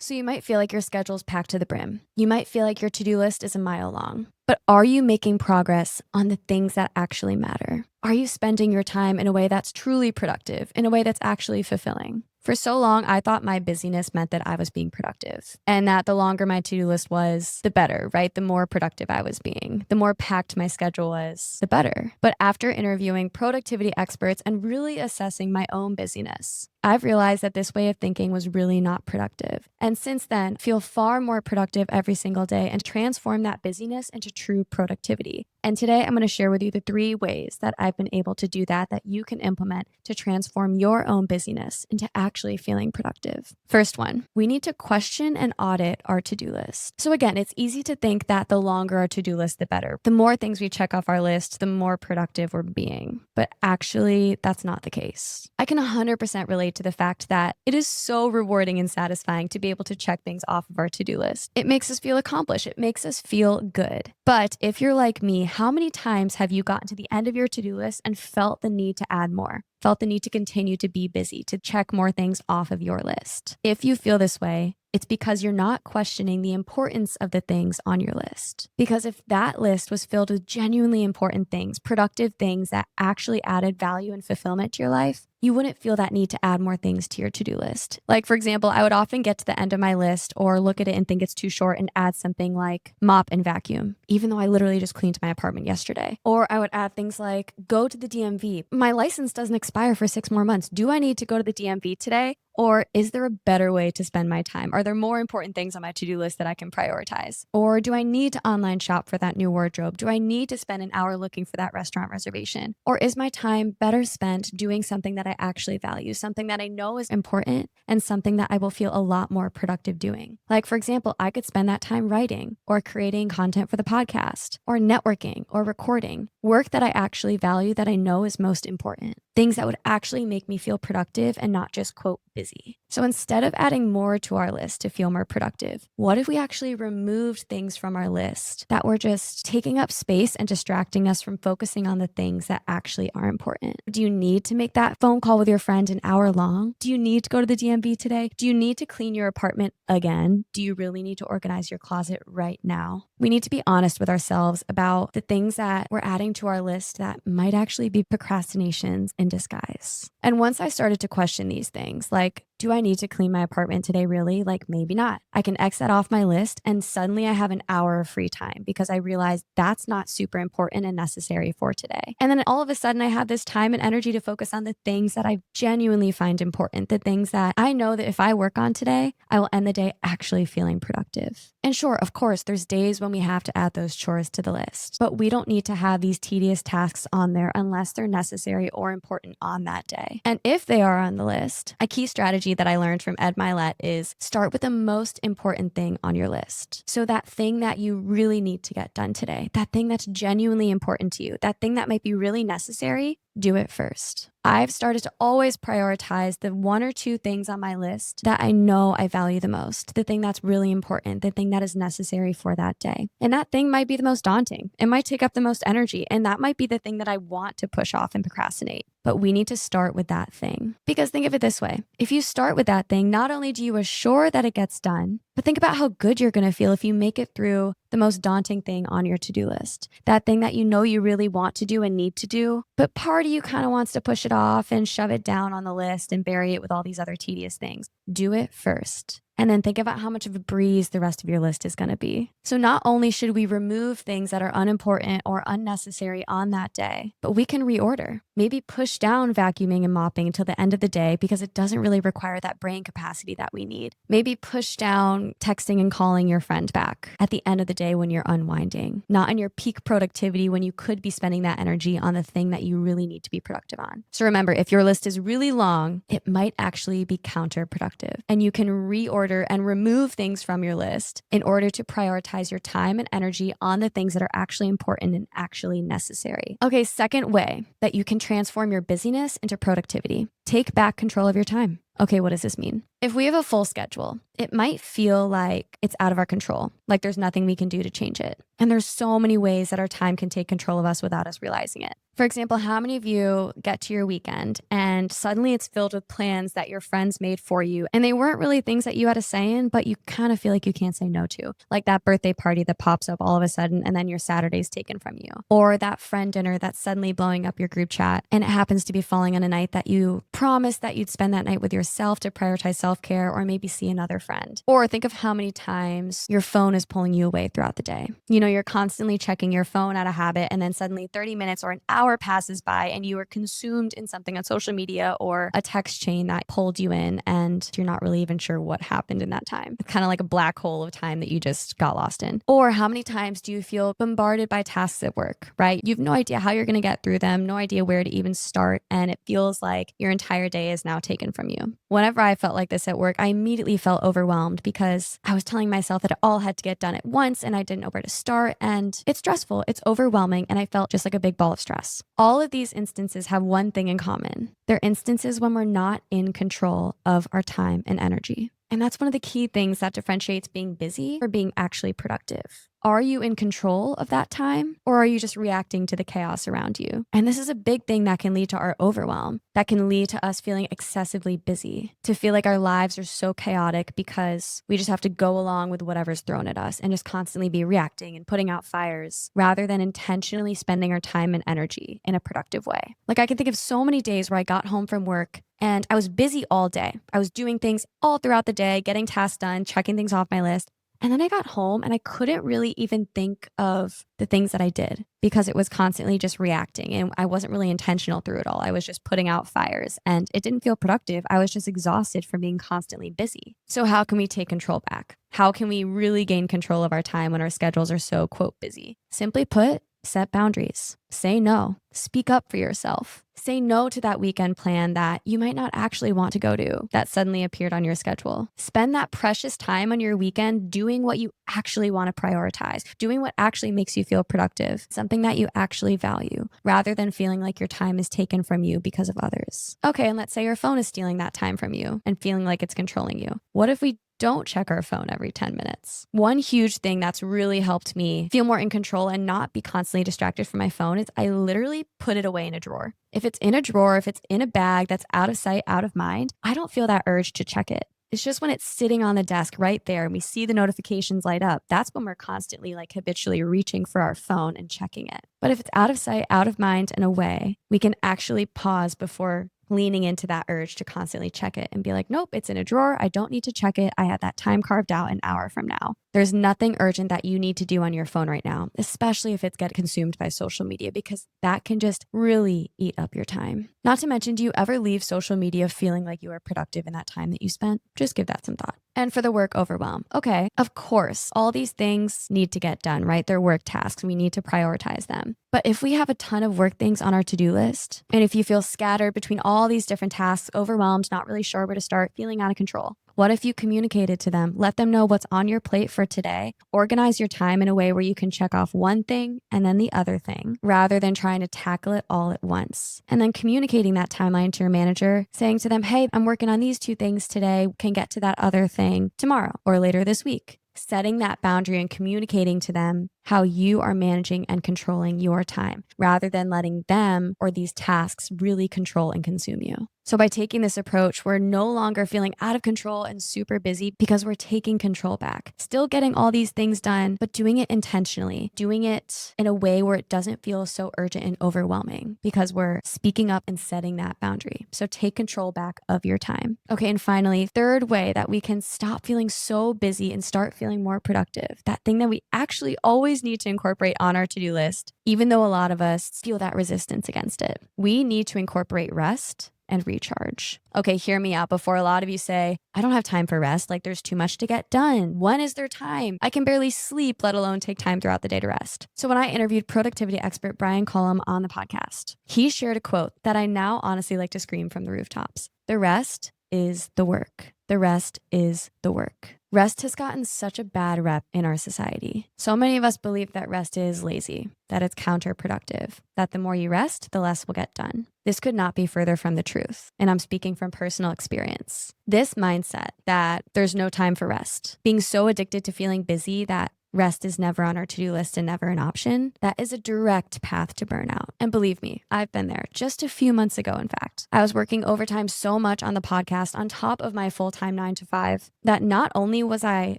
So you might feel like your schedule's packed to the brim. You might feel like your to-do list is a mile long. But are you making progress on the things that actually matter? Are you spending your time in a way that's truly productive, in a way that's actually fulfilling? For so long, I thought my busyness meant that I was being productive and that the longer my to-do list was, the better, right? The more productive I was being, the more packed my schedule was, the better. But after interviewing productivity experts and really assessing my own busyness, I've realized that this way of thinking was really not productive. And since then, feel far more productive every single day and transform that busyness into true productivity. And today I'm going to share with you the 3 ways that I've been able to do that you can implement to transform your own busyness into actually feeling productive. First one, we need to question and audit our to-do list. So again, it's easy to think that the longer our to-do list, the better. The more things we check off our list, the more productive we're being. But actually, that's not the case. I can 100% relate to the fact that it is so rewarding and satisfying to be able to check things off of our to-do list. It makes us feel accomplished. It makes us feel good. But if you're like me, how many times have you gotten to the end of your to-do list and felt the need to add more? Felt the need to continue to be busy, to check more things off of your list? If you feel this way, it's because you're not questioning the importance of the things on your list. Because if that list was filled with genuinely important things, productive things that actually added value and fulfillment to your life, you wouldn't feel that need to add more things to your to-do list. Like, for example, I would often get to the end of my list or look at it and think it's too short and add something like mop and vacuum, even though I literally just cleaned my apartment yesterday. Or I would add things like go to the DMV. My license doesn't expire for 6 more months. Do I need to go to the DMV today? Or is there a better way to spend my time? Are there more important things on my to-do list that I can prioritize? Or do I need to online shop for that new wardrobe? Do I need to spend an hour looking for that restaurant reservation? Or is my time better spent doing something that I actually value, something that I know is important and something that I will feel a lot more productive doing? Like, for example, I could spend that time writing or creating content for the podcast or networking or recording, work that I actually value that I know is most important, things that would actually make me feel productive and not just, quote, busy. So instead of adding more to our list to feel more productive, what if we actually removed things from our list that were just taking up space and distracting us from focusing on the things that actually are important? Do you need to make that phone call with your friend an hour long? Do you need to go to the DMV today? Do you need to clean your apartment again? Do you really need to organize your closet right now? We need to be honest with ourselves about the things that we're adding to our list that might actually be procrastinations in disguise. And once I started to question these things, like, do I need to clean my apartment today, really? Like, maybe not. I can X that off my list and suddenly I have an hour of free time because I realized that's not super important and necessary for today. And then all of a sudden I have this time and energy to focus on the things that I genuinely find important, the things that I know that if I work on today, I will end the day actually feeling productive. And sure, of course, there's days when we have to add those chores to the list, but we don't need to have these tedious tasks on there unless they're necessary or important on that day. And if they are on the list, a key strategy that I learned from Ed Milet is start with the most important thing on your list. So that thing that you really need to get done today, that thing that's genuinely important to you, that thing that might be really necessary, do it first. I've started to always prioritize the 1 or 2 things on my list that I know I value the most, the thing that's really important, the thing that is necessary for that day. And that thing might be the most daunting. It might take up the most energy. And that might be the thing that I want to push off and procrastinate. But we need to start with that thing. Because think of it this way. If you start with that thing, not only do you assure that it gets done, but think about how good you're going to feel if you make it through the most daunting thing on your to-do list. That thing that you know you really want to do and need to do, but part of you kind of wants to push it off and shove it down on the list and bury it with all these other tedious things. Do it first. And then think about how much of a breeze the rest of your list is going to be. So not only should we remove things that are unimportant or unnecessary on that day, but we can reorder. Maybe push down vacuuming and mopping until the end of the day because it doesn't really require that brain capacity that we need. Maybe push down texting and calling your friend back at the end of the day when you're unwinding, not in your peak productivity when you could be spending that energy on the thing that you really need to be productive on. So remember, if your list is really long, it might actually be counterproductive, and you can reorder and remove things from your list in order to prioritize your time and energy on the things that are actually important and actually necessary. Okay, second way that you can transform your busyness into productivity. Take back control of your time. Okay, what does this mean? If we have a full schedule, it might feel like it's out of our control, like there's nothing we can do to change it. And there's so many ways that our time can take control of us without us realizing it. For example, how many of you get to your weekend and suddenly it's filled with plans that your friends made for you and they weren't really things that you had a say in, but you kind of feel like you can't say no to? Like that birthday party that pops up all of a sudden and then your Saturday's taken from you. Or that friend dinner that's suddenly blowing up your group chat and it happens to be falling on a night that you promised that you'd spend that night with yourself to prioritize self-care or maybe see another friend. Or think of how many times your phone is pulling you away throughout the day. You know, you're constantly checking your phone out of habit and then suddenly 30 minutes or an hour passes by and you are consumed in something on social media or a text chain that pulled you in and you're not really even sure what happened in that time. It's kind of like a black hole of time that you just got lost in. Or how many times do you feel bombarded by tasks at work, right? You have no idea how you're going to get through them, no idea where to even start, and it feels like your entire day is now taken from you. Whenever I felt like this at work, I immediately felt overwhelmed because I was telling myself that it all had to get done at once and I didn't know where to start, and it's stressful, it's overwhelming, and I felt just like a big ball of stress. All of these instances have one thing in common. They're instances when we're not in control of our time and energy. And that's one of the key things that differentiates being busy or being actually productive. Are you in control of that time or are you just reacting to the chaos around you? And this is a big thing that can lead to our overwhelm, that can lead to us feeling excessively busy, to feel like our lives are so chaotic because we just have to go along with whatever's thrown at us and just constantly be reacting and putting out fires rather than intentionally spending our time and energy in a productive way. Like I can think of so many days where I got home from work and I was busy all day. I was doing things all throughout the day, getting tasks done, checking things off my list. And then I got home and I couldn't really even think of the things that I did because it was constantly just reacting and I wasn't really intentional through it all. I was just putting out fires and it didn't feel productive. I was just exhausted from being constantly busy. So how can we take control back? How can we really gain control of our time when our schedules are so, quote, busy? Simply put, set boundaries. Say no. Speak up for yourself. Say no to that weekend plan that you might not actually want to go to that suddenly appeared on your schedule. Spend that precious time on your weekend doing what you actually want to prioritize, doing what actually makes you feel productive, something that you actually value, rather than feeling like your time is taken from you because of others. Okay, and let's say your phone is stealing that time from you and feeling like it's controlling you. What if we don't check our phone every 10 minutes? One huge thing that's really helped me feel more in control and not be constantly distracted from my phone is I literally put it away in a drawer. If it's in a drawer, if it's in a bag that's out of sight, out of mind, I don't feel that urge to check it. It's just when it's sitting on the desk right there and we see the notifications light up, that's when we're constantly like habitually reaching for our phone and checking it. But if it's out of sight, out of mind, and away, we can actually pause before leaning into that urge to constantly check it and be like, nope, it's in a drawer. I don't need to check it. I had that time carved out an hour from now. There's nothing urgent that you need to do on your phone right now, especially if it's getting consumed by social media, because that can just really eat up your time. Not to mention, do you ever leave social media feeling like you are productive in that time that you spent? Just give that some thought. And for the work overwhelm, okay, of course, all these things need to get done, right? They're work tasks. We need to prioritize them. But if we have a ton of work things on our to-do list, and if you feel scattered between all these different tasks, overwhelmed, not really sure where to start, feeling out of control, what if you communicated to them? Let them know what's on your plate for today. Organize your time in a way where you can check off one thing and then the other thing, rather than trying to tackle it all at once. And then communicating that timeline to your manager, saying to them, hey, I'm working on these 2 things today, can get to that other thing tomorrow or later this week. Setting that boundary and communicating to them how you are managing and controlling your time, rather than letting them or these tasks really control and consume you. So by taking this approach, we're no longer feeling out of control and super busy because we're taking control back. Still getting all these things done, but doing it intentionally, doing it in a way where it doesn't feel so urgent and overwhelming because we're speaking up and setting that boundary. So take control back of your time. Okay, and finally, third way that we can stop feeling so busy and start feeling more productive, that thing that we actually always need to incorporate on our to-do list, even though a lot of us feel that resistance against it. We need to incorporate rest and recharge. Okay, hear me out before a lot of you say, I don't have time for rest. Like there's too much to get done. When is there time? I can barely sleep, let alone take time throughout the day to rest. So when I interviewed productivity expert Brian Cullum on the podcast, he shared a quote that I now honestly like to scream from the rooftops. The rest is the work. The rest is the work. Rest has gotten such a bad rep in our society. So many of us believe that rest is lazy, that it's counterproductive, that the more you rest, the less will get done. This could not be further from the truth, and I'm speaking from personal experience. This mindset that there's no time for rest, being so addicted to feeling busy that rest is never on our to-do list and never an option, that is a direct path to burnout. And believe me, I've been there just a few months ago, in fact. I was working overtime so much on the podcast on top of my full-time 9 to 5 that not only was I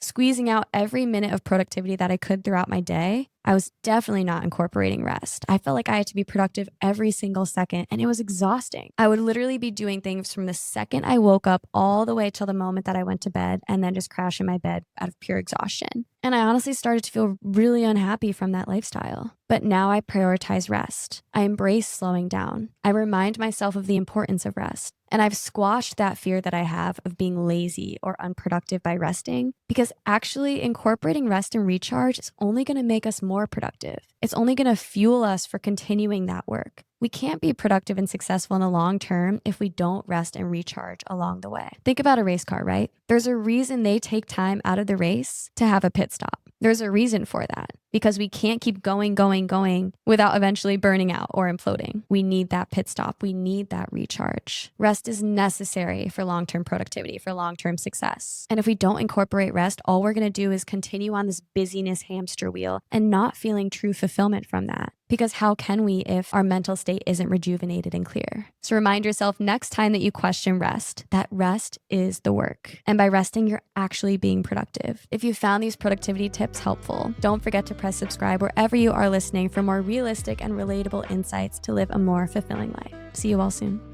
squeezing out every minute of productivity that I could throughout my day, I was definitely not incorporating rest. I felt like I had to be productive every single second, and it was exhausting. I would literally be doing things from the second I woke up all the way till the moment that I went to bed, and then just crash in my bed out of pure exhaustion. And I honestly started to feel really unhappy from that lifestyle. But now I prioritize rest. I embrace slowing down. I remind myself of the importance of rest. And I've squashed that fear that I have of being lazy or unproductive by resting, because actually incorporating rest and recharge is only going to make us more productive. It's only going to fuel us for continuing that work. We can't be productive and successful in the long term if we don't rest and recharge along the way. Think about a race car, right? There's a reason they take time out of the race to have a pit stop. There's a reason for that, because we can't keep going without eventually burning out or imploding. We need that pit stop. We need that recharge. Rest is necessary for long-term productivity, for long-term success. And if we don't incorporate rest, all we're going to do is continue on this busyness hamster wheel and not feeling true fulfillment from that. Because how can we if our mental state isn't rejuvenated and clear? So remind yourself next time that you question rest, that rest is the work. And by resting, you're actually being productive. If you found these productivity tips helpful, don't forget to press subscribe wherever you are listening for more realistic and relatable insights to live a more fulfilling life. See you all soon.